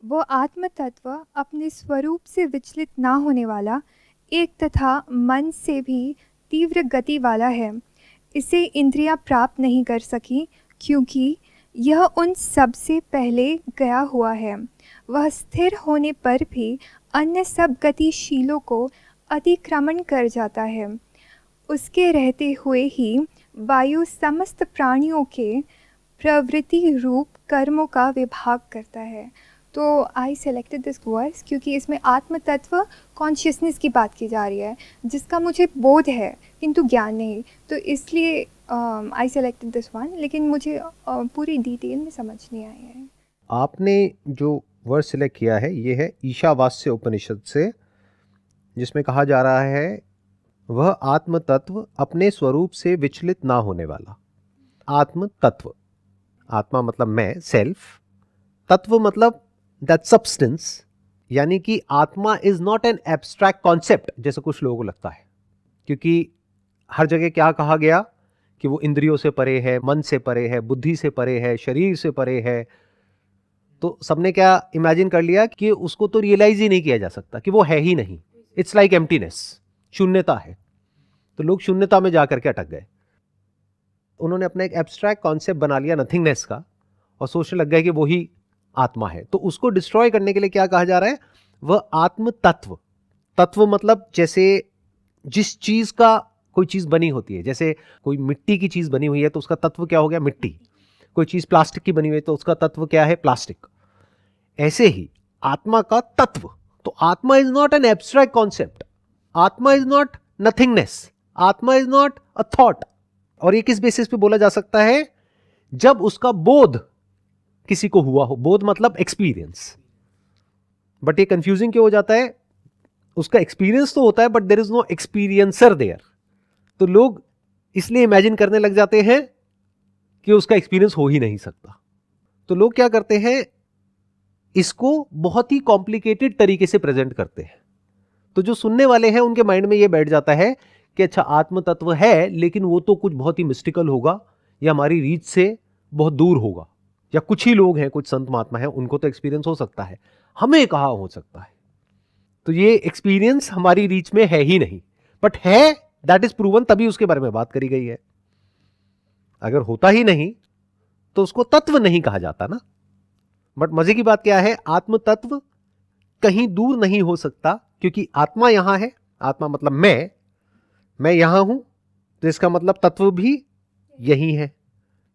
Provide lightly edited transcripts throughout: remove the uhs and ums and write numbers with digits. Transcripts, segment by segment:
वो आत्म तत्व अपने स्वरूप से विचलित ना होने वाला, एक तथा मन से भी तीव्र गति वाला है। इसे इंद्रियां प्राप्त नहीं कर सकी, क्योंकि यह उन सब से पहले गया हुआ है। वह स्थिर होने पर भी अन्य सब गतिशीलों को अतिक्रमण कर जाता है। उसके रहते हुए ही वायु समस्त प्राणियों के प्रवृत्ति रूप कर्मों का विभाग करता है। तो आई सेलेक्टेड दिस वर्स क्योंकि इसमें आत्म तत्व कॉन्शियसनेस की बात की जा रही है, जिसका मुझे बोध है किंतु ज्ञान नहीं, तो इसलिए आई सेलेक्टेड दिस वन। लेकिन मुझे पूरी डिटेल में समझ नहीं आई है। आपने जो वर्ड सिलेक्ट किया है ये है ईशावास्य उपनिषद से, जिसमें कहा जा रहा है वह आत्म तत्व अपने स्वरूप से विचलित ना होने वाला। आत्म तत्व, आत्मा मतलब मैं, सेल्फ, तत्व मतलब दैट सब्सटेंस, यानी कि आत्मा is not an abstract concept जैसे कुछ लोगों को लगता है, क्योंकि हर जगह क्या कहा गया कि वो इंद्रियों से परे है, मन से परे है, बुद्धि से परे है, शरीर से परे है। तो सबने क्या इमेजिन कर लिया कि उसको तो रियलाइज ही नहीं किया जा सकता, कि वो है ही नहीं। इट्स लाइक एम्प्टीनेस, शून्यता है। तो लोग शून्यता में जाकर के अटक गए। उन्होंने अपना एक एब्स्ट्रैक्ट कॉन्सेप्ट बना लिया नथिंगनेस का, और सोचने लग गए कि वही आत्मा है। तो उसको डिस्ट्रॉय करने के लिए क्या कहा जा रहा है, वह आत्म तत्व। तत्व मतलब जैसे जिस चीज का कोई चीज बनी होती है, जैसे कोई मिट्टी की चीज बनी हुई है तो उसका तत्व क्या हो गया, मिट्टी। कोई चीज प्लास्टिक की बनी हुई है तो उसका तत्व क्या है, प्लास्टिक। ऐसे ही आत्मा का तत्व। तो आत्मा is not an abstract concept, आत्मा इज नॉट नथिंगनेस, आत्मा इज नॉट अ थॉट। और ये किस बेसिस पे बोला जा सकता है, जब उसका बोध किसी को हुआ हो। बोध मतलब एक्सपीरियंस। बट ये कंफ्यूजिंग क्यों हो जाता है, उसका एक्सपीरियंस तो होता है but there is no experiencer there. तो लोग इसलिए इमेजिन करने लग जाते हैं कि उसका एक्सपीरियंस हो ही नहीं सकता। तो लोग क्या करते हैं, इसको बहुत ही कॉम्प्लिकेटेड तरीके से प्रेजेंट करते हैं। तो जो सुनने वाले हैं उनके माइंड में यह बैठ जाता है कि अच्छा आत्म तत्व है, लेकिन वो तो कुछ बहुत ही मिस्टिकल होगा, या हमारी रीच से बहुत दूर होगा, या कुछ ही लोग हैं, कुछ संत महात्मा हैं, उनको तो एक्सपीरियंस हो सकता है, हमें कहाँ हो सकता है। तो ये एक्सपीरियंस हमारी रीच में है ही नहीं, बट है, दैट इज प्रूवन, तभी उसके बारे में बात करी गई है। अगर होता ही नहीं तो उसको तत्व नहीं कहा जाता ना। बट मजे की बात क्या है, आत्म तत्व कहीं दूर नहीं हो सकता, क्योंकि आत्मा यहां है। आत्मा मतलब मैं यहां हूं, तो इसका मतलब तत्व भी यही है।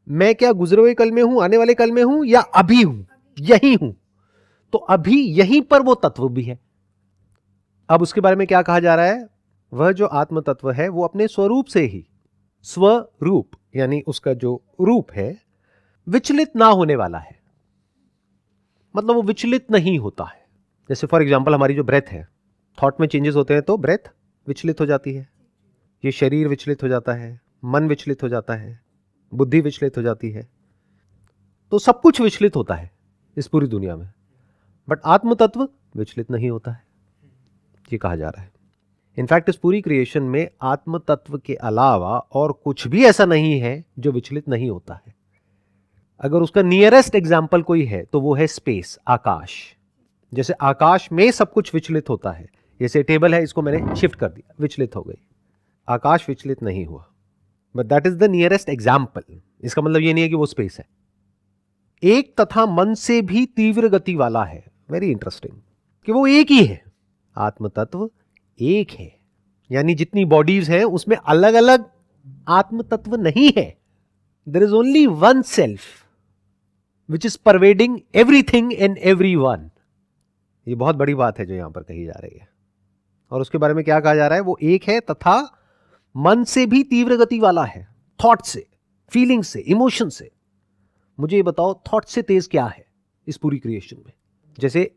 मैं क्या गुजरे हुए कल में हूं, आने वाले कल में हूं, या अभी हूं, यही हूं। तो अभी यहीं पर वो तत्व भी है। अब उसके बारे में क्या कहा जा रहा है, वह जो आत्म तत्व है वो अपने स्वरूप से ही, स्वरूप यानी उसका जो रूप है, विचलित ना होने वाला है। मतलब वो विचलित नहीं होता है। जैसे फॉर एग्जांपल हमारी जो ब्रेथ है, थॉट में चेंजेस होते हैं तो ब्रेथ विचलित हो जाती है, ये शरीर विचलित हो जाता है, मन विचलित हो जाता है, बुद्धि विचलित हो जाती है। तो सब कुछ विचलित होता है इस पूरी दुनिया में, बट आत्म तत्व विचलित नहीं होता है, ये कहा जा रहा है। इनफैक्ट इस पूरी क्रिएशन में आत्म तत्व के अलावा और कुछ भी ऐसा नहीं है जो विचलित नहीं होता है। अगर उसका नियरेस्ट एग्जाम्पल कोई है तो वो है स्पेस, आकाश। जैसे आकाश में सब कुछ विचलित होता है, जैसे टेबल है, इसको मैंने शिफ्ट कर दिया, विचलित हो गई, आकाश विचलित नहीं हुआ, but that is the nearest example. इसका मतलब ये नहीं है कि वो स्पेस है। एक तथा मन से भी तीव्र गति वाला है, वेरी इंटरेस्टिंग, कि वो एक ही है। आत्म तत्व एक है, यानी जितनी बॉडीज हैं उसमें अलग अलग आत्म तत्व नहीं है। There is only one self which is pervading everything and everyone. ये बहुत बड़ी बात है जो यहां पर कही जा रही है। और उसके बारे में क्या कहा जा रहा है, वो एक है तथा मन से भी तीव्र गति वाला है, थॉट से, फीलिंग से, इमोशन से। मुझे ये बताओ, थॉट से तेज क्या है इस पूरी क्रिएशन में। जैसे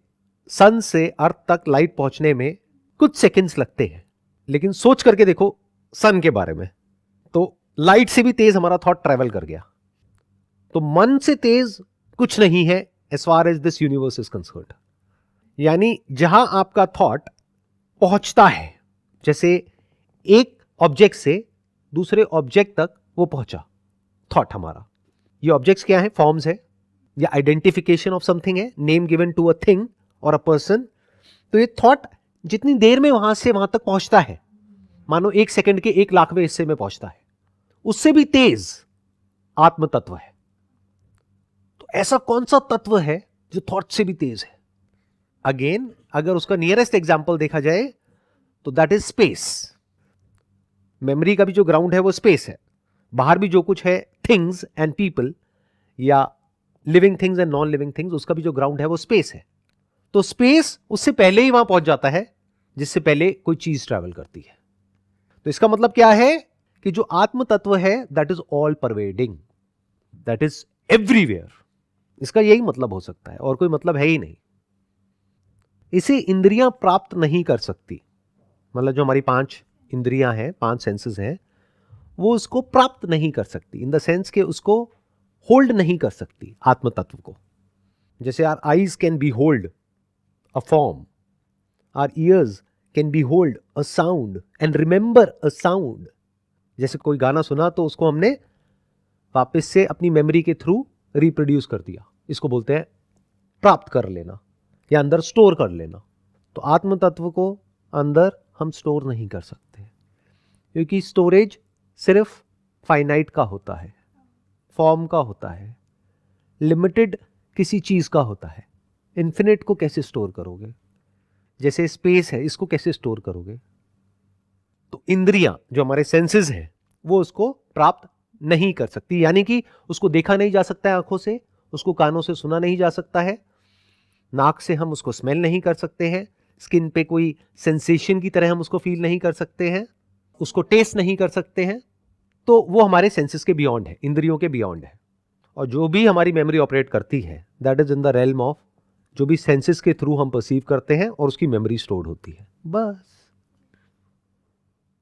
सन से अर्थ तक लाइट पहुंचने में कुछ सेकंड्स लगते हैं, लेकिन सोच करके देखो सन के बारे में, तो लाइट से भी तेज हमारा थॉट ट्रेवल कर गया। तो मन से तेज कुछ नहीं है as far as this universe is concerned. यानी जहां आपका थॉट पहुंचता है, जैसे एक ऑब्जेक्ट से दूसरे ऑब्जेक्ट तक वो पहुंचा थॉट हमारा। ये ऑब्जेक्ट्स क्या है, फॉर्म्स है, या आइडेंटिफिकेशन ऑफ समथिंग है, name given to a thing और अ पर्सन, तो ये थॉट जितनी देर में वहां से वहां तक पहुंचता है, मानो 1 सेकंड के 1,00,000वें हिस्से में पहुंचता है, उससे भी तेज आत्म तत्व है। तो ऐसा कौन सा तत्व है जो थॉट से भी तेज है? अगेन अगर उसका नियरेस्ट एग्जाम्पल देखा जाए तो दैट इज स्पेस। मेमोरी का भी जो ग्राउंड है वो स्पेस है। बाहर भी जो कुछ है, थिंग्स एंड पीपल या living things and non living things, उसका भी जो ग्राउंड है वो स्पेस है। तो स्पेस उससे पहले ही वहां पहुंच जाता है जिससे पहले कोई चीज ट्रैवल करती है। तो इसका मतलब क्या है कि जो आत्म तत्व है that is all pervading, that is everywhere. इसका यही मतलब हो सकता है और कोई मतलब है ही नहीं। इसे इंद्रियां प्राप्त नहीं कर सकती, मतलब जो हमारी 5 इंद्रियां हैं, 5 सेंसेस हैं, वो उसको प्राप्त नहीं कर सकती इन द सेंस के उसको होल्ड नहीं कर सकती आत्म तत्व को। जैसे our eyes can behold a form, our ears can behold a sound and remember a sound. जैसे कोई गाना सुना तो उसको हमने वापस से अपनी मेमोरी के थ्रू रिप्रोड्यूस कर दिया, इसको बोलते हैं प्राप्त कर लेना या अंदर स्टोर कर लेना। तो आत्म तत्व को अंदर हम स्टोर नहीं कर सकते क्योंकि स्टोरेज सिर्फ फाइनाइट का होता है, फॉर्म का होता है, लिमिटेड किसी चीज का होता है। इन्फिनिट को कैसे स्टोर करोगे? जैसे स्पेस है, इसको कैसे स्टोर करोगे? तो इंद्रियां जो हमारे सेंसेस हैं वो उसको प्राप्त नहीं कर सकती, यानी कि उसको देखा नहीं जा सकता है आंखों से, उसको कानों से सुना नहीं जा सकता है, नाक से हम उसको स्मेल नहीं कर सकते हैं, स्किन पे कोई सेंसेशन की तरह हम उसको फील नहीं कर सकते हैं, उसको टेस्ट नहीं कर सकते हैं। तो वो हमारे सेंसेस के बियॉन्ड है, इंद्रियों के बियॉन्ड है। और जो भी हमारी मेमोरी ऑपरेट करती है that is in the realm of जो भी सेंसेस के थ्रू हम परसीव करते हैं और उसकी मेमोरी स्टोर्ड होती है, बस।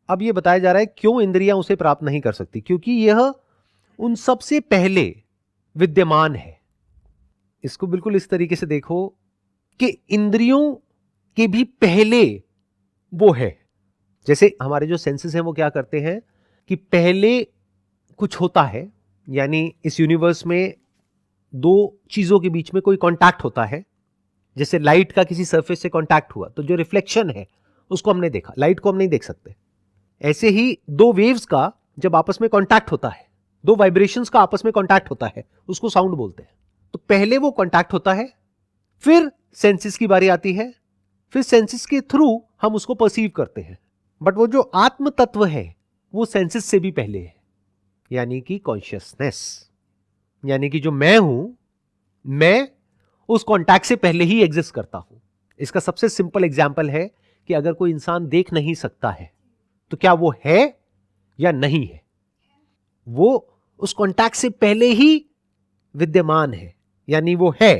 अब ये बताया जा रहा है क्यों इंद्रियां उसे प्राप्त नहीं कर सकती, क्योंकि यह उन सबसे पहले विद्यमान है। इसको बिल्कुल इस तरीके से देखो कि इंद्रियों के भी पहले वो है। जैसे हमारे जो सेंसेस हैं वो क्या करते हैं कि पहले कुछ होता है, यानी इस यूनिवर्स में 2 चीजों के बीच में कोई कांटेक्ट होता है। जैसे लाइट का किसी सरफेस से कांटेक्ट हुआ तो जो रिफ्लेक्शन है उसको हमने देखा, लाइट को हम नहीं देख सकते। ऐसे ही 2 वेव्स का जब आपस में कांटेक्ट होता है, 2 वाइब्रेशंस का आपस में कांटेक्ट होता है, उसको साउंड बोलते हैं। तो पहले वो कांटेक्ट होता है, फिर सेंसेस की बारी आती है, फिर सेंसेस के थ्रू हम उसको परसीव करते हैं। बट वो जो आत्म तत्व है वो सेंसेस से भी पहले है, यानी कि कॉन्शियसनेस, यानी कि जो मैं हूं, मैं उस कांटेक्ट से पहले ही एग्जिस्ट करता हूं। इसका सबसे सिंपल एग्जांपल है कि अगर कोई इंसान देख नहीं सकता है तो क्या वो है या नहीं है? वो उस कांटेक्ट से पहले ही विद्यमान है, यानी वो है।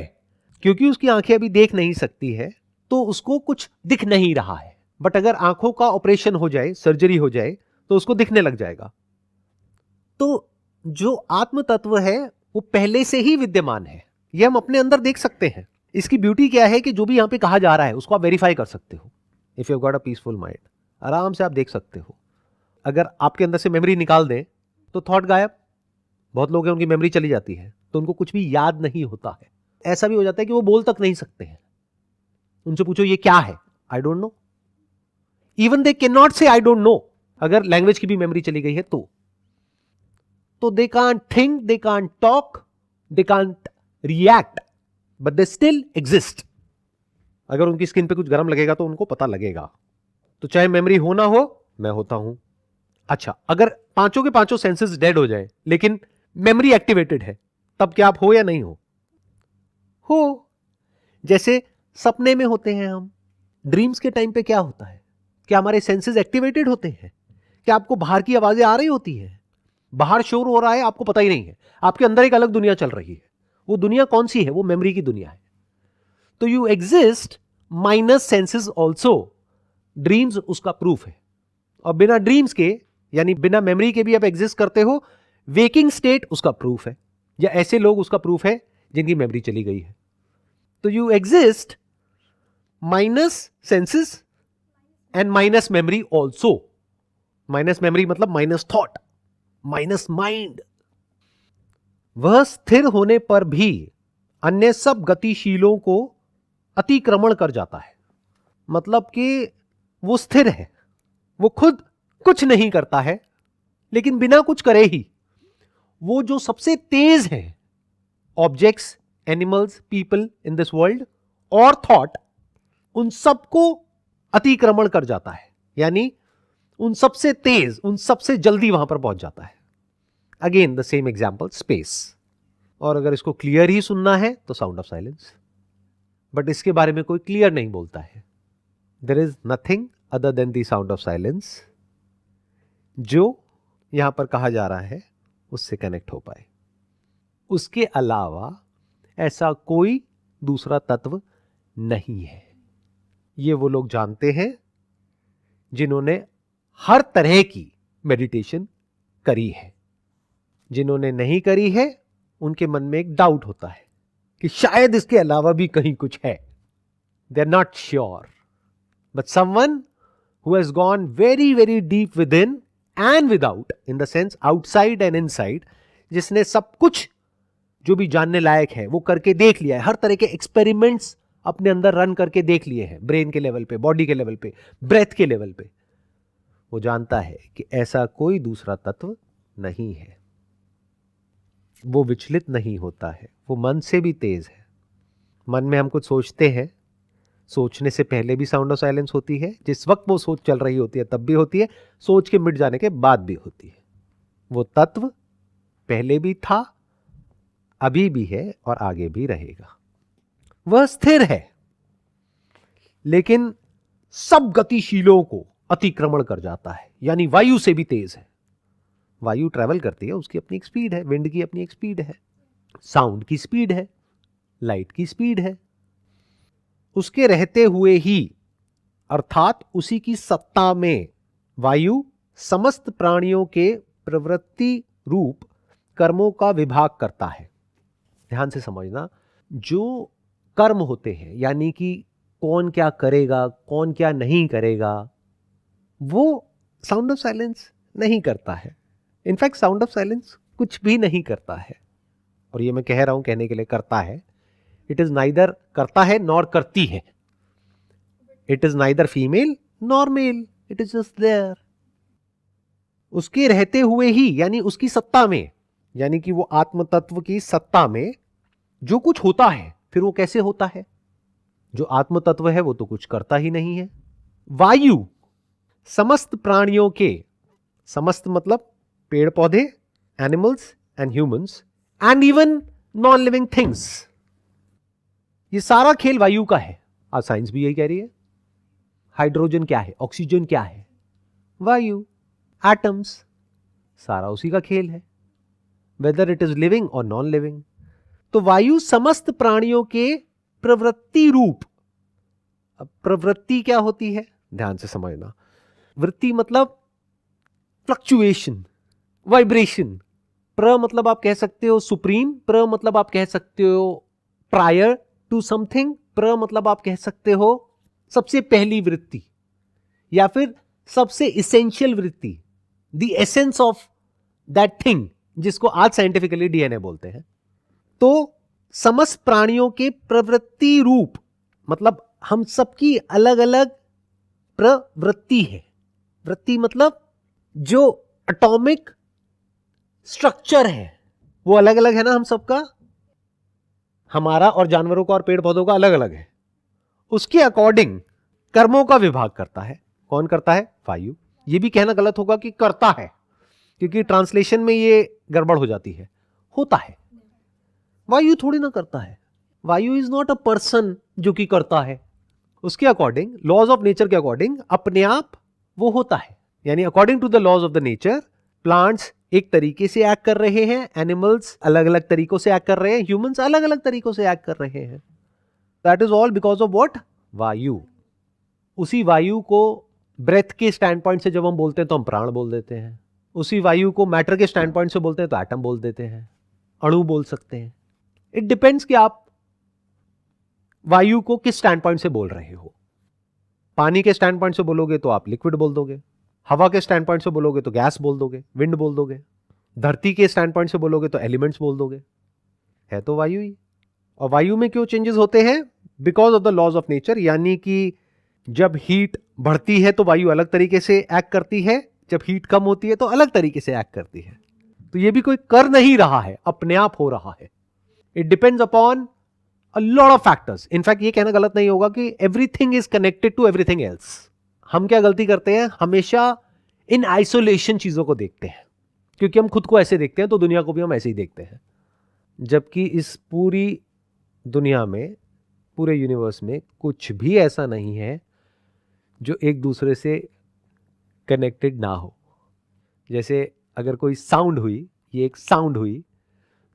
क्योंकि उसकी आंखें अभी देख नहीं सकती है तो उसको कुछ दिख नहीं रहा है, बट अगर आंखों का ऑपरेशन हो जाए, सर्जरी हो जाए, तो उसको दिखने लग जाएगा। तो जो आत्म तत्व है वो पहले से ही विद्यमान है, ये हम अपने अंदर देख सकते हैं। इसकी ब्यूटी क्या है कि जो भी यहां पे कहा जा रहा है उसको आप वेरीफाई कर सकते हो। If you got a peaceful mind, आराम से आप देख सकते हो। अगर आपके अंदर से मेमोरी निकाल दें तो थॉट गायब। बहुत लोग हैं उनकी मेमोरी चली जाती है तो उनको कुछ भी याद नहीं होता है। ऐसा भी हो जाता है कि वो बोल तक नहीं सकते हैं। उनसे पूछो ये क्या है, I don't know. Even they can not से आई डोंट नो। अगर लैंग्वेज की भी मेमोरी चली गई है तो they can't think, they can't talk, they can't react, but they still exist. अगर उनकी स्किन पे कुछ गर्म लगेगा तो उनको पता लगेगा। तो चाहे मेमोरी हो ना हो, मैं होता हूं। अच्छा, अगर 5 के 5 सेंसेस डेड हो जाए लेकिन मेमोरी एक्टिवेटेड है, तब क्या आप हो या नहीं हो? जैसे सपने में होते हैं हम, ड्रीम्स के टाइम पे क्या होता है? क्या हमारे सेंसेस एक्टिवेटेड होते हैं? क्या आपको बाहर की आवाजें आ रही होती हैं? बाहर शोर हो रहा है, आपको पता ही नहीं है। आपके अंदर एक अलग दुनिया चल रही है। वो दुनिया कौन सी है? वो मेमोरी की दुनिया है। तो you exist minus senses also. Dreams उसका प्रूफ है। और बिना ड्रीम्स के, यानी बिना मेमोरी के भी आप एग्जिस्ट करते हो। वेकिंग स्टेट उसका प्रूफ है, या ऐसे लोग उसका प्रूफ है जिनकी मेमोरी चली गई है। तो you exist minus senses and minus memory also. Minus memory मतलब माइनस थॉट, माइनस माइंड। वह स्थिर होने पर भी अन्य सब गतिशीलों को अतिक्रमण कर जाता है। मतलब कि वो स्थिर है, वो खुद कुछ नहीं करता है, लेकिन बिना कुछ करे ही वो जो सबसे तेज है, objects, animals, people in this world और थॉट, उन सबको अतिक्रमण कर जाता है। यानी उन सबसे तेज, उन सबसे जल्दी वहां पर पहुंच जाता है। Again the same example, space. और अगर इसको क्लियर ही सुनना है तो साउंड ऑफ साइलेंस। बट इसके बारे में कोई क्लियर नहीं बोलता है। There is nothing other than the sound of silence जो यहां पर कहा जा रहा है उससे कनेक्ट हो पाए। उसके अलावा ऐसा कोई दूसरा तत्व नहीं है। ये वो लोग जानते हैं जिन्होंने हर तरह की मेडिटेशन करी है। जिन्होंने नहीं करी है उनके मन में एक डाउट होता है कि शायद इसके अलावा भी कहीं कुछ है। They are not sure. But someone who has gone very very deep within and without, in the sense outside and inside, जिसने सब कुछ जो भी जानने लायक है वो करके देख लिया है, हर तरह के एक्सपेरिमेंट्स अपने अंदर रन करके देख लिए हैं, ब्रेन के लेवल पे, बॉडी के लेवल पे, ब्रेथ के लेवल पे, वो जानता है कि ऐसा कोई दूसरा तत्व नहीं है। वो विचलित नहीं होता है, वो मन से भी तेज है। मन में हम कुछ सोचते हैं, सोचने से पहले भी साउंड ऑफ साइलेंस होती है, जिस वक्त वो सोच चल रही होती है तब भी होती है, सोच के मिट जाने के बाद भी होती है। वो तत्व पहले भी था, अभी भी है और आगे भी रहेगा। वह स्थिर है लेकिन सब गतिशीलों को अतिक्रमण कर जाता है, यानी वायु से भी तेज है। वायु ट्रैवल करती है, उसकी अपनी एक स्पीड है, विंड की अपनी एक स्पीड है, साउंड की स्पीड है, लाइट की स्पीड है। उसके रहते हुए ही, अर्थात उसी की सत्ता में, वायु समस्त प्राणियों के प्रवृत्ति रूप कर्मों का विभाग करता है। ध्यान से समझना, जो कर्म होते हैं, यानी कि कौन क्या करेगा, कौन क्या नहीं करेगा, वो साउंड ऑफ साइलेंस नहीं करता है। इनफैक्ट साउंड ऑफ साइलेंस कुछ भी नहीं करता है। और ये मैं कह रहा हूं कहने के लिए करता है, इट इज नाइदर करता है नॉर करती है। It is neither female nor male, it is just there. उसके रहते हुए ही, यानी उसकी सत्ता में, यानी कि वो आत्म तत्व की सत्ता में जो कुछ होता है, फिर वो कैसे होता है? जो आत्म तत्व है वो तो कुछ करता ही नहीं है। वायु समस्त प्राणियों के, समस्त मतलब पेड़ पौधे, animals and humans and even non living things, ये सारा खेल वायु का है। आज साइंस भी यही कह रही है। हाइड्रोजन क्या है, ऑक्सीजन क्या है? वायु, एटम्स, सारा उसी का खेल है, वेदर इट इज लिविंग और नॉन लिविंग। तो वायु समस्त प्राणियों के प्रवृत्ति रूप। अब प्रवृत्ति क्या होती है, ध्यान से समझना। वृत्ति मतलब फ्लक्चुएशन, वाइब्रेशन। प्र मतलब आप कह सकते हो सुप्रीम, प्र मतलब आप कह सकते हो प्रायर टू समथिंग, प्र मतलब आप कह सकते हो सबसे पहली वृत्ति या फिर सबसे इसेंशियल वृत्ति, the essence of that thing, जिसको आज साइंटिफिकली डीएनए बोलते हैं। तो समस्त प्राणियों के प्रवृत्ति रूप मतलब हम सबकी अलग अलग प्रवृत्ति है। वृत्ति मतलब जो एटॉमिक स्ट्रक्चर है वो अलग अलग है ना हम सबका, हमारा और जानवरों का और पेड़ पौधों का अलग अलग है। उसके अकॉर्डिंग कर्मों का विभाग करता है। कौन करता है? वायु। ये भी कहना गलत होगा कि करता है, क्योंकि ट्रांसलेशन में ये गड़बड़ हो जाती है। होता है, वायु थोड़ी ना करता है। वायु इज नॉट अ पर्सन जो कि करता है। उसके अकॉर्डिंग, लॉज ऑफ नेचर के अकॉर्डिंग अपने आप वो होता है। यानी according to the laws of the nature, plants एक तरीके से एक्ट कर रहे हैं, एनिमल्स अलग अलग तरीकों से एक्ट कर रहे हैं, ह्यूमंस अलग अलग तरीकों से एक्ट कर रहे हैं। That is all because of what? वायु। उसी वायु को ब्रेथ के स्टैंड पॉइंट से जब हम बोलते हैं तो हम प्राण बोल देते हैं। उसी वायु को मैटर के स्टैंड पॉइंट से बोलते हैं तो एटम बोल देते हैं, अणु बोल सकते हैं। इट डिपेंड्स कि आप वायु को किस स्टैंड पॉइंट से बोल रहे हो। पानी के स्टैंड पॉइंट से बोलोगे तो आप लिक्विड बोल दोगे, हवा के स्टैंड पॉइंट से बोलोगे तो गैस बोल दोगे, विंड बोल दोगे, धरती के स्टैंड पॉइंट से बोलोगे तो एलिमेंट्स बोल दोगे। है तो वायु ही। और वायु में क्यों चेंजेस होते हैं? Because of the laws of nature, यानी कि जब हीट बढ़ती है तो वायु अलग तरीके से एक्ट करती है, जब हीट कम होती है तो अलग तरीके से एक्ट करती है। तो ये भी कोई कर नहीं रहा है, अपने आप हो रहा है। It depends upon a lot of factors. In fact ये कहना गलत नहीं होगा कि everything is connected to everything else. हम क्या गलती करते हैं, हमेशा इन आइसोलेशन चीजों को देखते हैं, क्योंकि हम खुद को ऐसे देखते हैं तो दुनिया को भी हम ऐसे ही देखते हैं। जबकि इस पूरी दुनिया में, पूरे यूनिवर्स में कुछ भी ऐसा नहीं है जो एक दूसरे से कनेक्टेड ना हो। जैसे अगर कोई साउंड हुई, ये एक साउंड हुई,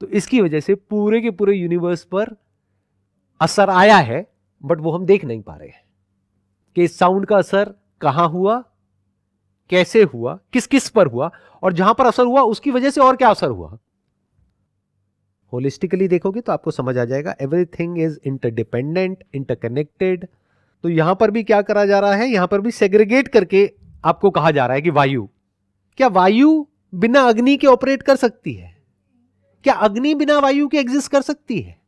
तो इसकी वजह से पूरे के पूरे यूनिवर्स पर असर आया है, बट वो हम देख नहीं पा रहे हैं कि इस साउंड का असर कहां हुआ, कैसे हुआ, किस किस पर हुआ, और जहां पर असर हुआ उसकी वजह से और क्या असर हुआ। होलिस्टिकली देखोगे तो आपको समझ आ जाएगा, एवरीथिंग इज इंटरडिपेंडेंट, इंटरकनेक्टेड। तो यहां पर भी क्या करा जा रहा है, यहां पर भी सेग्रीगेट करके आपको कहा जा रहा है कि वायु, क्या वायु बिना अग्नि के ऑपरेट कर सकती है? क्या अग्नि बिना वायु के एग्जिस्ट कर सकती है?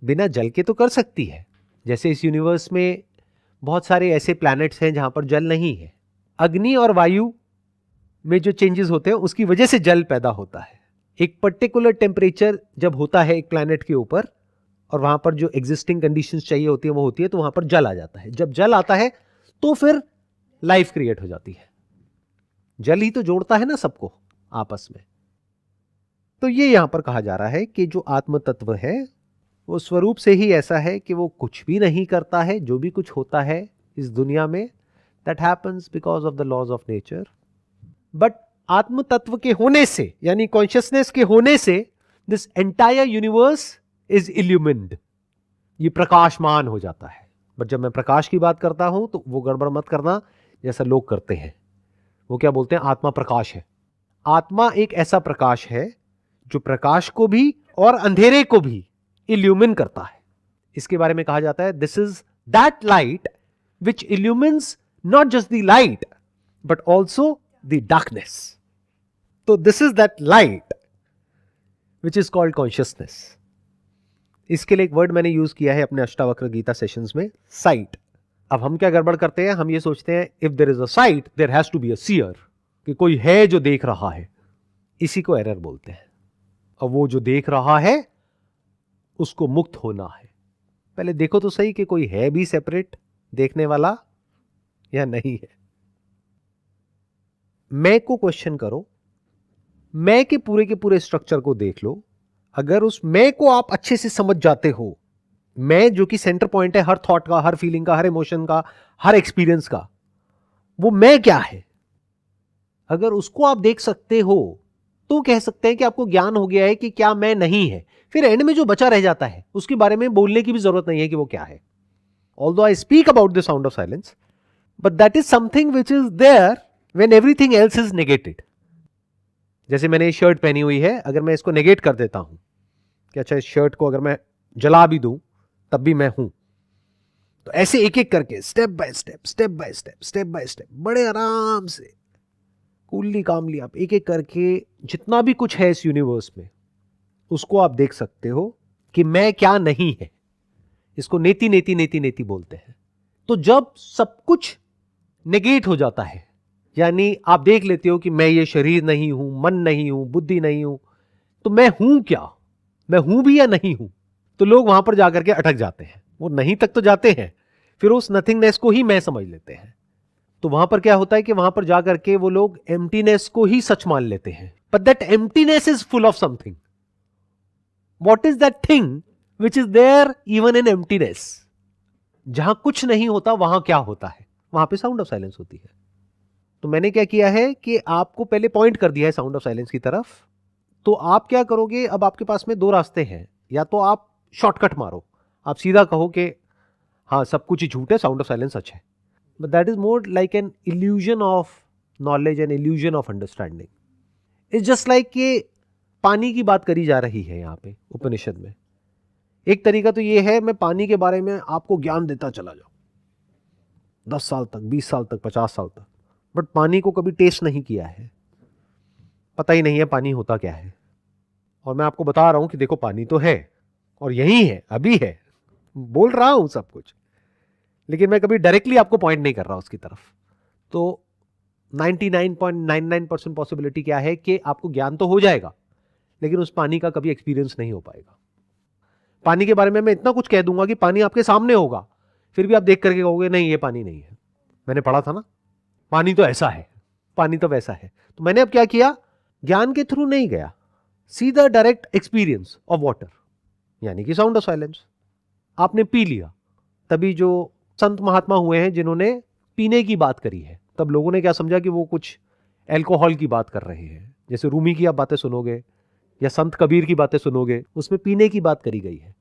बिना जल के तो कर सकती है। जैसे इस यूनिवर्स में बहुत सारे ऐसे प्लैनेट्स हैं जहां पर जल नहीं है। अग्नि और वायु में जो चेंजेस होते हैं उसकी वजह से जल पैदा होता है। एक पर्टिकुलर टेम्परेचर जब होता है एक प्लैनेट के ऊपर, और वहां पर जो एग्जिस्टिंग कंडीशंस चाहिए होती है वो होती है, तो वहां पर जल आ जाता है। जब जल आता है तो फिर लाइफ क्रिएट हो जाती है। जल ही तो जोड़ता है ना सबको आपस में। तो ये यहां पर कहा जा रहा है कि जो आत्म तत्व है वो स्वरूप से ही ऐसा है कि वो कुछ भी नहीं करता है। जो भी कुछ होता है इस दुनिया में, that happens because of the laws of nature. But आत्म तत्व के होने से, यानी कॉन्शियसनेस के होने से, दिस एंटायर यूनिवर्स इज इल्यूमिन्ड, ये प्रकाशमान हो जाता है। बट जब मैं प्रकाश की बात करता हूं तो वो गड़बड़ मत करना जैसा लोग करते हैं। वो क्या बोलते हैं, आत्मा प्रकाश है। आत्मा एक ऐसा प्रकाश है जो प्रकाश को भी और अंधेरे को भी इल्यूमिन करता है। इसके बारे में कहा जाता है, this is that light which illuminates not just the light but also the darkness. तो this is that light which is called consciousness. इसके लिए एक वर्ड मैंने यूज किया है अपने अष्टावक्र गीता सेशंस में, साइट। अब हम क्या गड़बड़ करते हैं, हम ये सोचते हैं if there is a sight there has to be a seer, कि कोई है जो देख रहा है। इसी को एरर बोलते हैं। और वो जो देख रहा है उसको मुक्त होना है। पहले देखो तो सही कि कोई है भी सेपरेट देखने वाला या नहीं है। मैं को क्वेश्चन करो, मैं के पूरे स्ट्रक्चर को देख लो। अगर उस मैं को आप अच्छे से समझ जाते हो, मैं जो कि सेंटर पॉइंट है हर थॉट का, हर फीलिंग का, हर इमोशन का, हर एक्सपीरियंस का, वो मैं क्या है, अगर उसको आप देख सकते हो तो कह सकते हैं कि आपको ज्ञान हो गया है कि क्या मैं नहीं है। फिर एंड में जो बचा रह जाता है उसके बारे में बोलने की भी जरूरत नहीं है कि वो क्या है। Although I speak about the sound of silence, but that is something which is there when everything else is negated. जैसे मैंने ये शर्ट पहनी हुई है, अगर मैं इसको नेगेट कर देता हूं कि अच्छा इस शर्ट को अगर मैं जला भी दूं तब भी मैं हूं, तो ऐसे एक एक करके step by step, step by step, step by step, बड़े आराम से, कूलली कामली आप एक एक करके जितना भी कुछ है इस यूनिवर्स में उसको आप देख सकते हो कि मैं क्या नहीं है। इसको नेति नेति नेति नेति बोलते हैं। तो जब सब कुछ नेगेट हो जाता है, यानी आप देख लेते हो कि मैं ये शरीर नहीं हूं, मन नहीं हूं, बुद्धि नहीं हूं, तो मैं हूं क्या, मैं हूं भी या नहीं हूं, तो लोग वहां पर जाकर के अटक जाते हैं। वो नहीं तक तो जाते हैं, फिर उस नथिंगनेस को ही मैं समझ लेते हैं। तो वहां पर क्या होता है कि वहां पर जाकर के वो लोग एम्प्टीनेस को ही सच मान लेते हैं। But that emptiness is full of something. What is that thing which is there even in emptiness? जहां कुछ नहीं होता वहां क्या होता है? वहां पे साउंड ऑफ साइलेंस होती है। तो मैंने क्या किया है कि आपको पहले पॉइंट कर दिया है साउंड ऑफ साइलेंस की तरफ। तो आप क्या करोगे, अब आपके पास में दो रास्ते हैं। या तो आप शॉर्टकट मारो, आप सीधा कहो कि हाँ सब कुछ ही झूठ है, साउंड ऑफ साइलेंस सच है। But that is more like an illusion of knowledge and illusion of understanding. It's just like कि पानी की बात करी जा रही है यहाँ पे उपनिषद में। एक तरीका तो ये है, मैं पानी के बारे में आपको ज्ञान देता चला जाऊं 10 साल तक, 20 साल तक, 50 साल तक, बट पानी को कभी टेस्ट नहीं किया है, पता ही नहीं है पानी होता क्या है। और मैं आपको बता रहा हूं कि देखो पानी तो है, और यही है, अभी है, बोल रहा हूं सब कुछ, लेकिन मैं कभी डायरेक्टली आपको पॉइंट नहीं कर रहा उसकी तरफ। तो 99.99% पॉसिबिलिटी क्या है कि आपको ज्ञान तो हो जाएगा, लेकिन उस पानी का कभी एक्सपीरियंस नहीं हो पाएगा। पानी के बारे में मैं इतना कुछ कह दूंगा कि पानी आपके सामने होगा, फिर भी आप देख करके कहोगे नहीं ये पानी नहीं है, मैंने पढ़ा था ना, पानी तो ऐसा है, पानी तो वैसा है। तो मैंने अब क्या किया, ज्ञान के थ्रू नहीं गया, सीधा डायरेक्ट एक्सपीरियंस ऑफ वाटर, यानी कि साउंड ऑफ साइलेंस। आपने पी लिया, तभी जो संत महात्मा हुए हैं जिन्होंने पीने की बात करी है, तब लोगों ने क्या समझा कि वो कुछ एल्कोहल की बात कर रहे हैं। जैसे रूमी की आप बातें सुनोगे या संत कबीर की बातें सुनोगे, उसमें पीने की बात करी गई है,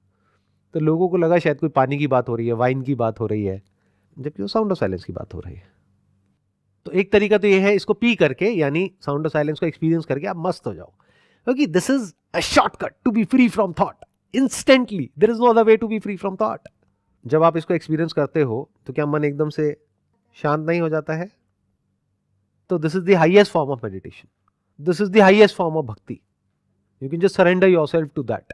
तो लोगों को लगा शायद कोई पानी की बात हो रही है, वाइन की बात हो रही है, जबकि वो साउंड ऑफ साइलेंस की बात हो रही है। तो एक तरीका तो ये है, इसको पी करके यानी साउंड ऑफ साइलेंस को एक्सपीरियंस करके आप मस्त हो जाओ, क्योंकि this is a shortcut to be free from thought instantly. There is no other way to be free from thought. जब आप इसको एक्सपीरियंस करते हो तो क्या मन एकदम से शांत नहीं हो जाता है? तो this is the highest form of meditation, this is the highest form of bhakti. You can just surrender yourself to that.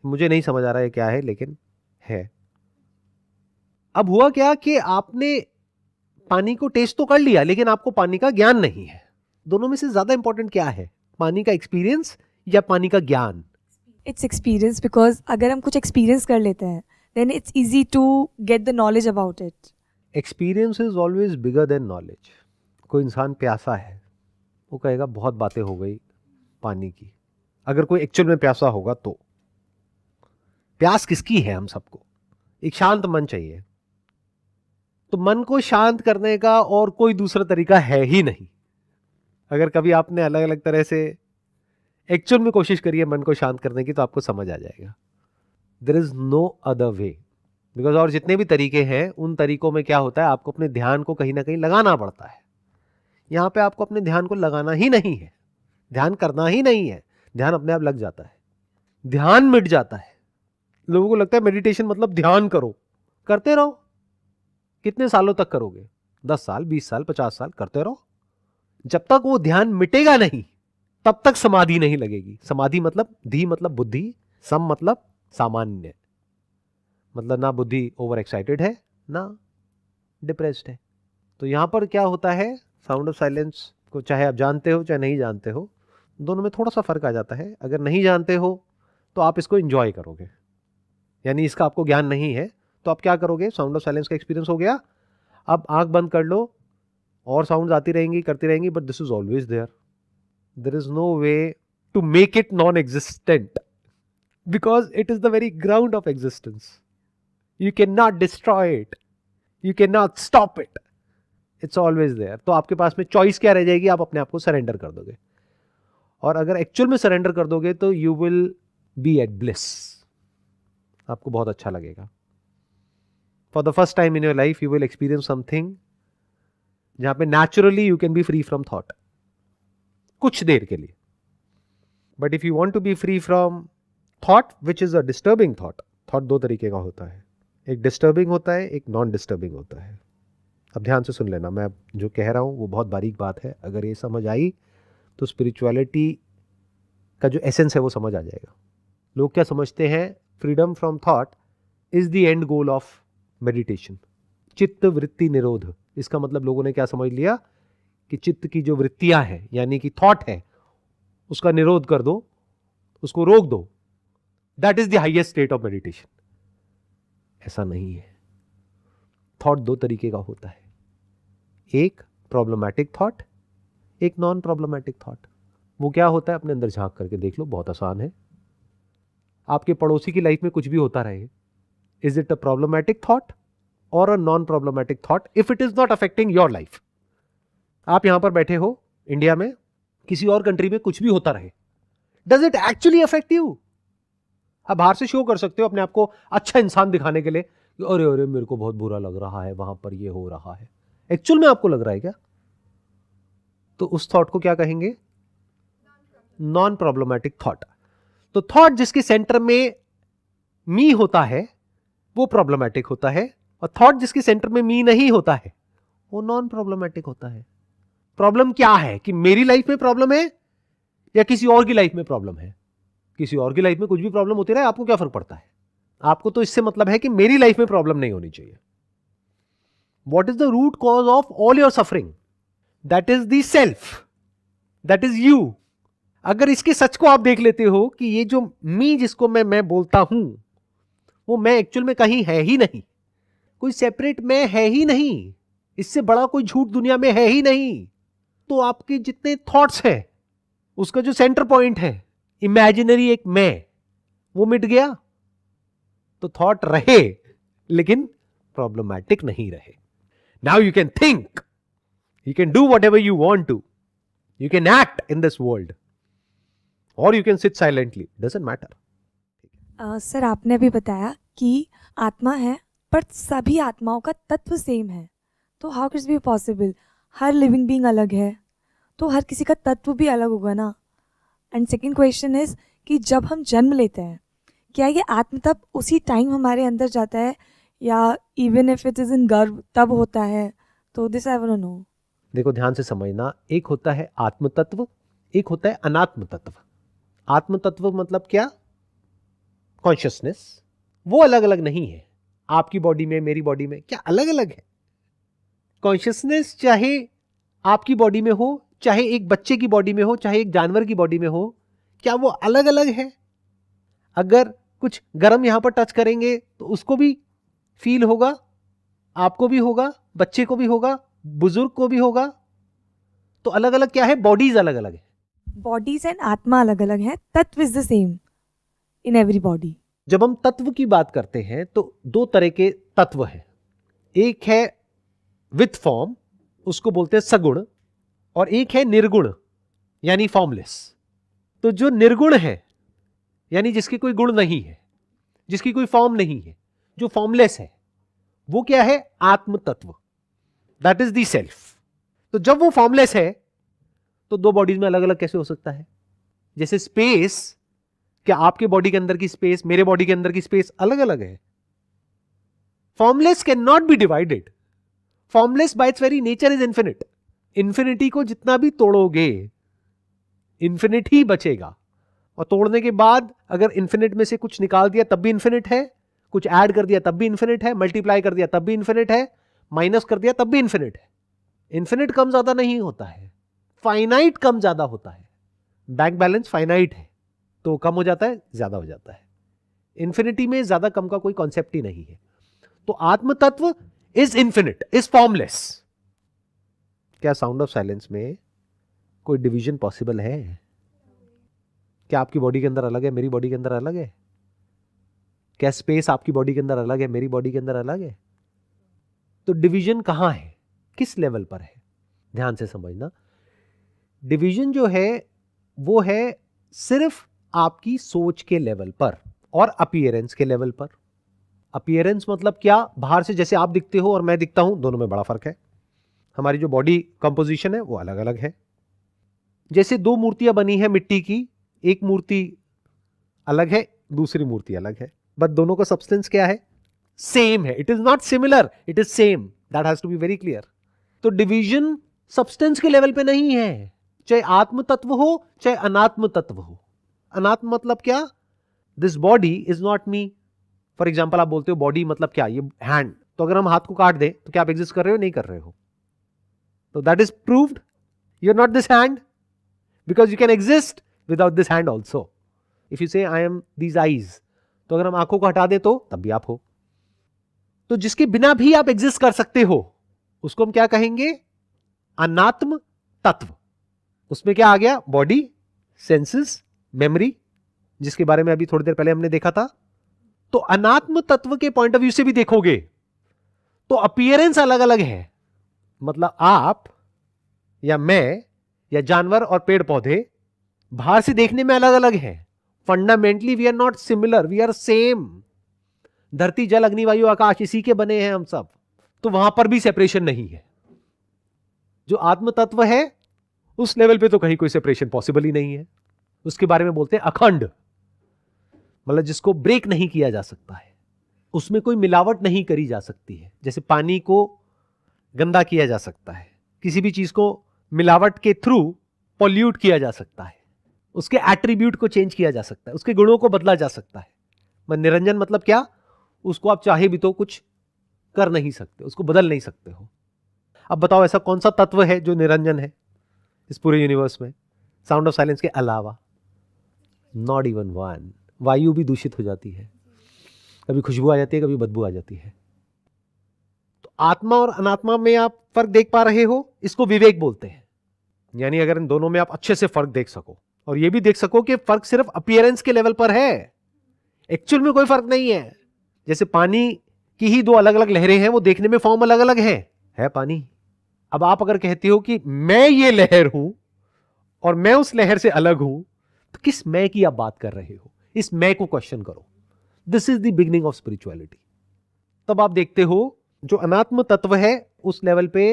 मुझे नहीं समझ आ रहा है क्या है, लेकिन है। अब हुआ क्या कि आपने पानी को टेस्ट तो कर लिया, लेकिन आपको पानी का ज्ञान नहीं है। दोनों में से ज्यादा इंपॉर्टेंट क्या है, पानी का एक्सपीरियंस या पानी का ज्ञान? इट्स एक्सपीरियंस, बिकॉज अगर हम कुछ एक्सपीरियंस कर लेते हैं then it's easy to get the knowledge about it. Experience is always bigger than knowledge. कोई इंसान प्यासा है, वो कहेगा बहुत बातें हो गई पानी की। अगर कोई एक्चुअल में प्यासा होगा तो प्यास किसकी है? हम सबको एक शांत मन चाहिए। तो मन को शांत करने का और कोई दूसरा तरीका है ही नहीं। अगर कभी आपने अलग अलग तरह से एक्चुअल में कोशिश करी है मन को शांत करने की, तो आपको समझ आ जाएगा there is no other way. Because और जितने भी तरीके हैं, उन तरीकों में क्या होता है, आपको अपने ध्यान को कहीं ना कहीं लगाना पड़ता है। यहां पे आपको अपने ध्यान को लगाना ही नहीं है, ध्यान करना ही नहीं है, ध्यान अपने आप लग जाता है, ध्यान मिट जाता है। लोगों को लगता है मेडिटेशन मतलब ध्यान करो, करते रहो। कितने सालों तक करोगे? 10 साल, 20 साल, 50 साल करते रहो। जब तक वो ध्यान मिटेगा नहीं, तब तक समाधि नहीं लगेगी। समाधि मतलब धी मतलब बुद्धि, सम मतलब सामान्य, मतलब ना बुद्धि ओवर एक्साइटेड है ना डिप्रेस्ड है। तो यहां पर क्या होता है, साउंड ऑफ साइलेंस को चाहे आप जानते हो चाहे नहीं जानते हो, दोनों में थोड़ा सा फर्क आ जाता है। अगर नहीं जानते हो तो आप इसको एंजॉय करोगे, यानी इसका आपको ज्ञान नहीं है, तो आप क्या करोगे, साउंड ऑफ साइलेंस का एक्सपीरियंस हो गया, अब आंख बंद कर लो और साउंड आती रहेंगी, करती रहेंगी, but this is always there. There is no way to make it non existent, because it is the very ground of existence. You can not destroy it, you can not stop it, it's always there. तो आपके पास में choice क्या रह जाएगी, आप अपने आप को सरेंडर कर दोगे। और अगर एक्चुअल में सरेंडर कर दोगे तो you will be at bliss, आपको बहुत अच्छा लगेगा। For the first time in your life you will experience something जहां पे naturally you can be free from thought, कुछ देर के लिए। But if you want to be free from thought which is a disturbing thought, thought दो तरीके का होता है, एक डिस्टर्बिंग होता है, एक नॉन डिस्टर्बिंग होता है। अब ध्यान से सुन लेना, मैं जो कह रहा हूं वो बहुत बारीक बात है। अगर ये समझ आई तो स्पिरिचुअलिटी का जो एसेंस है वो समझ आ जाएगा। लोग क्या समझते हैं, freedom from thought is the end goal of meditation, चित्त वृत्ति निरोध। इसका मतलब लोगों ने क्या समझ लिया कि चित्त की जो वृत्तियां हैं यानी कि थॉट है, उसका निरोध कर दो, उसको रोक दो, that is the highest state of meditation. ऐसा नहीं है। थॉट दो तरीके का होता है, एक प्रॉब्लमैटिक थॉट, एक नॉन प्रॉब्लमैटिक थॉट। वो क्या होता है, अपने अंदर झांक करके देख लो, बहुत आसान है। आपके पड़ोसी की लाइफ में कुछ भी होता रहे, is it a problematic thought और a non problematic thought if it is not affecting your life? आप यहां पर बैठे हो इंडिया में, किसी और कंट्री में कुछ भी होता रहे, does it actually affect you? आप बाहर से शो कर सकते हो अपने आप को अच्छा इंसान दिखाने के लिए, अरे अरे मेरे को बहुत बुरा लग रहा है, वहां पर ये हो रहा है। एक्चुअल में आपको लग रहा है क्या? तो उस थॉट को क्या कहेंगे, नॉन प्रॉब्लमैटिक थॉट। तो थॉट जिसके सेंटर में मी होता है वो प्रॉब्लमैटिक होता है, और थॉट जिसके सेंटर में मी नहीं होता है वो नॉन प्रॉब्लमैटिक होता है। प्रॉब्लम क्या है, कि मेरी लाइफ में प्रॉब्लम है या किसी और की लाइफ में प्रॉब्लम है? किसी और की लाइफ में कुछ भी प्रॉब्लम होती रहे, आपको क्या फर्क पड़ता है? आपको तो इससे मतलब है कि मेरी लाइफ में प्रॉब्लम नहीं होनी चाहिए। What is the root cause of all your suffering? That is the self, that is you. अगर इसके सच को आप देख लेते हो कि ये जो मी जिसको मैं बोलता हूं, वो मैं एक्चुअल में कहीं है ही नहीं, कोई सेपरेट मैं है ही नहीं, इससे बड़ा कोई झूठ दुनिया में है ही नहीं, तो आपके जितने थॉट्स हैं उसका जो सेंटर पॉइंट है इमेजिनरी एक मैं, वो मिट गया तो थॉट रहे लेकिन प्रॉब्लमैटिक नहीं रहे। Now you can think, you can do whatever you want to, you can act in this world और you can sit silently, doesn't matter. Sir आपने अभी बताया कि आत्मा है पर सभी आत्माओं का तत्व सेम है, तो how can be possible? Her living being अलग है तो हर किसी का तत्व भी अलग होगा ना। एंड सेकंड क्वेश्चन इज कि जब हम जन्म लेते हैं क्या ये आत्म तत्व उसी टाइम हमारे अंदर जाता है या even if it is in गर्भ तब होता है? तो this I want to know. देखो ध्यान से समझना, एक होता है आत्म तत्व, एक होता है अनात्म तत्व। आत्म तत्व मतलब क्या? कॉन्शियसनेस। वो अलग अलग नहीं है, आपकी बॉडी में मेरी बॉडी में क्या अलग अलग है? कॉन्शियसनेस चाहे आपकी बॉडी में हो, चाहे एक बच्चे की बॉडी में हो, चाहे एक जानवर की बॉडी में हो, क्या वो अलग अलग है? अगर कुछ गर्म यहां पर टच करेंगे तो उसको भी फील होगा, आपको भी होगा, बच्चे को भी होगा, बुजुर्ग को भी होगा। तो अलग अलग क्या है? बॉडीज अलग अलग है। बॉडीज एंड आत्मा अलग अलग है, तत्व is the same in every body. जब हम तत्व की बात करते हैं तो दो तरह के तत्व हैं। एक है विथ फॉर्म, उसको बोलते हैं सगुण, और एक है निर्गुण यानी फॉर्मलेस। तो जो निर्गुण है यानी जिसकी कोई गुण नहीं है, जिसकी कोई फॉर्म नहीं है, जो फॉर्मलेस है, वो क्या है? आत्म तत्व, दैट इज द सेल्फ। तो जब वो फॉर्मलेस है तो दो बॉडीज में अलग अलग कैसे हो सकता है? जैसे स्पेस, क्या आपके बॉडी के अंदर की स्पेस मेरे बॉडी के अंदर की स्पेस अलग अलग है? Formless can not be divided. Formless bye it's very nature is infinite. Infinity को जितना भी तोड़ोगे इन्फिनिट ही बचेगा, और तोड़ने के बाद अगर इन्फिनिट में से कुछ निकाल दिया तब भी इन्फिनिट है, कुछ ऐड कर दिया तब भी इन्फिनिट है, मल्टीप्लाई कर दिया तब भी इन्फिनिट है, माइनस कर दिया तब भी इन्फिनिट है। इन्फिनिट कम ज्यादा नहीं होता है, फाइनाइट कम ज्यादा होता है। बैंक बैलेंस फाइनाइट है तो कम हो जाता है, ज्यादा हो जाता है। इन्फिनिटी में ज्यादा कम का कोई कॉन्सेप्ट ही नहीं है। तो आत्म तत्व इज इन्फिनिट, इज फॉर्मलेस। क्या साउंड ऑफ साइलेंस में कोई डिवीजन पॉसिबल है? क्या आपकी बॉडी के अंदर अलग है, मेरी बॉडी के अंदर अलग है? क्या स्पेस आपकी बॉडी के अंदर अलग है, मेरी बॉडी के अंदर अलग है? तो डिवीजन कहां है, किस लेवल पर है? ध्यान से समझना, डिवीजन जो है वो है सिर्फ आपकी सोच के लेवल पर और अपीयरेंस के लेवल पर। अपीयरेंस मतलब क्या? बाहर से जैसे आप दिखते हो और मैं दिखता हूं, दोनों में बड़ा फर्क है। हमारी जो बॉडी कंपोजिशन है वो अलग अलग है। जैसे दो मूर्तियां बनी है मिट्टी की, एक मूर्ति अलग है, दूसरी मूर्ति अलग है, बट दोनों का सब्सटेंस क्या है? सेम है। It is not similar, it is same. That has to be very clear. तो डिवीजन सब्सटेंस के लेवल पे नहीं है, चाहे आत्म तत्व हो चाहे अनात्म तत्व हो। अनात्म मतलब क्या? This body is not me. For example आप बोलते हो बॉडी मतलब क्या? ये हैंड, तो अगर हम हाथ को काट दें तो क्या आप एग्जिस्ट कर रहे हो? नहीं कर रहे हो। तो that is proved you are not this hand, because you can exist without this hand also. If you say I M these eyes, तो अगर हम आंखों को हटा दे तो तब भी आप हो। तो जिसके बिना भी आप एग्जिस्ट कर सकते हो उसको हम क्या कहेंगे? अनात्म तत्व। उसमें क्या आ गया? बॉडी, सेंसेस, मेमोरी, जिसके बारे में अभी थोड़ी देर पहले हमने देखा था। तो अनात्म तत्व के पॉइंट ऑफ व्यू से भी देखोगे तो अपीयरेंस अलग अलग है। मतलब आप या मैं या जानवर और पेड़ पौधे बाहर से देखने में अलग अलग हैं, fundamentally we are not similar, we are same. धरती, जल, अग्नि, वायु, आकाश, इसी के बने हैं हम सब। तो वहां पर भी सेपरेशन नहीं है। जो आत्म तत्व है उस लेवल पे तो कहीं कोई सेपरेशन पॉसिबल ही नहीं है। उसके बारे में बोलते हैं अखंड, मतलब जिसको ब्रेक नहीं किया जा सकता है, उसमें कोई मिलावट नहीं करी जा सकती है। जैसे पानी को गंदा किया जा सकता है, किसी भी चीज को मिलावट के थ्रू पॉल्यूट किया जा सकता है, उसके एट्रीब्यूट को चेंज किया जा सकता है, उसके गुणों को बदला जा सकता है। निरंजन मतलब क्या? उसको आप चाहे भी तो कुछ कर नहीं सकते, उसको बदल नहीं सकते हो। अब बताओ ऐसा कौन सा तत्व है जो निरंजन है इस पूरे यूनिवर्स में, साउंड ऑफ साइलेंस के अलावा? Not even one. वायु भी दूषित हो जाती है, कभी खुशबू आ जाती है, कभी बदबू आ जाती है। तो आत्मा और अनात्मा में आप फर्क देख पा रहे हो, इसको विवेक बोलते हैं। यानी अगर इन दोनों में आप अच्छे से फर्क देख सको और ये भी देख सको कि फर्क सिर्फ अपीयरेंस के लेवल पर है, एक्चुअल में कोई फर्क नहीं है। जैसे पानी की ही दो अलग अलग लहरें हैं, वो देखने में फॉर्म अलग अलग है पानी। अब आप अगर कहते हो कि मैं ये लहर हूं और मैं उस लहर से अलग हूं, तो किस मैं की आप बात कर रहे हो? इस मैं को क्वेश्चन करो। This is the beginning of spirituality. तब आप देखते हो जो अनात्म तत्व है उस लेवल पे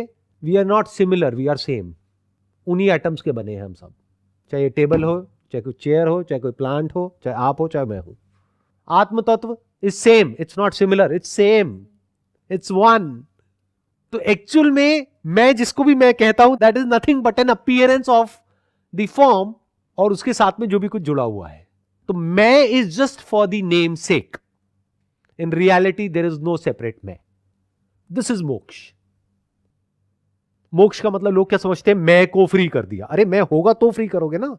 we are not similar, we are same. उन्हीं एटम्स के बने हैं हम सब, चाहे ये टेबल हो, चाहे कोई चेयर हो, चाहे कोई प्लांट हो, चाहे आप हो, चाहे मैं हूं। आत्म तत्व is same, it's not similar, it's same, it's one. तो एक्चुअल में मैं जिसको भी मैं कहता हूं, that is nothing but an appearance of the form, और उसके साथ में जो भी कुछ जुड़ा हुआ है। तो मैं is just for the name sake. In reality there is no separate मैं। This is moksha. मोक्ष का मतलब लोग क्या समझते हैं? मैं को फ्री कर दिया। अरे मैं होगा तो फ्री करोगे ना।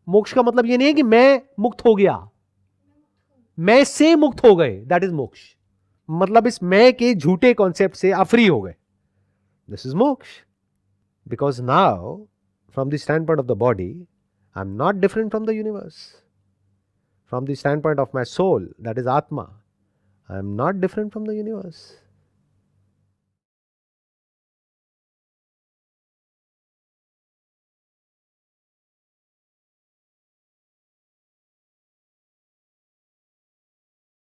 मोक्ष का मतलब यह नहीं है कि मैं मुक्त हो गया, मैं से मुक्त हो गए, दैट इज मोक्ष। मतलब इस मैं के झूठे कॉन्सेप्ट से आप फ्री हो गए, this is moksha. Because now from the standpoint of the body I am not different from the universe. From the standpoint of my soul, that is atma, I am not different from the universe.